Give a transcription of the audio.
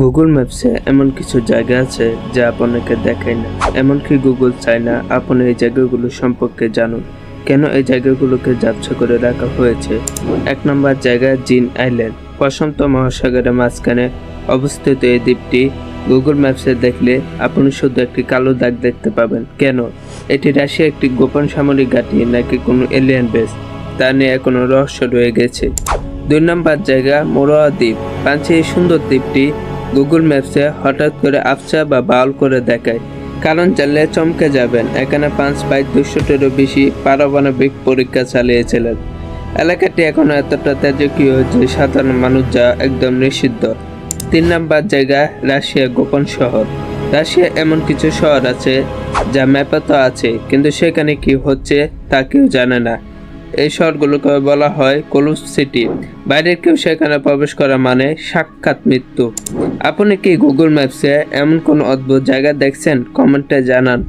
Google ম্যাপসে এমন কিছু জায়গা আছে যা আপনাকে দেখায় না, এমনকি গুগল চায় না আপনি এই জায়গাগুলো সম্পর্কে জানুন। কেন এই জায়গাগুলোকে যাচ্ছ করে রাখা হয়েছে? 1 নম্বর জায়গা জিন আইল্যান্ড। প্রশান্ত মহাসাগরের মাঝখানে অবস্থিত এই দ্বীপটি গুগল ম্যাপসে দেখলে আপনি শুধু একটি কালো দাগ দেখতে পাবেন। কেন? এটি রাশিয়ার একটি গোপন সামরিক ঘাঁটি নাকি কোনো এলিয়েন বেস, তা নিয়ে এখনো রহস্য রয়ে গেছে। 2 নম্বর জায়গা মোরোয়া দ্বীপ। ফ্রান্সের এই সুন্দর দ্বীপটি গুগল ম্যাপসে হঠাৎ করে আবছা বা বাউল করে দেখায়, কারণ জানলে চমকে যাবেন। এখানে ফ্রান্স প্রায় 200-টিরও বেশি পারমাণবিক পরীক্ষা চালিয়েছিলেন। এলাকাটি এখনো এতটা তেজস্ক্রিয় যে সাধারণ মানুষ যা একদম নিষিদ্ধ। 3 নম্বর জায়গা রাশিয়া গোপন শহর। রাশিয়া এমন কিছু শহর আছে যা ম্যাপে তো আছে, কিন্তু সেখানে কি হচ্ছে তা কেউ জানে না। এই শহরগুলোকে বলা হয় ক্লোজ সিটি। বাইরের কেউ সেখানে প্রবেশ করা মানে সাক্ষাৎ মৃত্যু। আপনি কি গুগল ম্যাপসে এমন কোনো অদ্ভুত জায়গা দেখছেন? কমেন্টে জানান।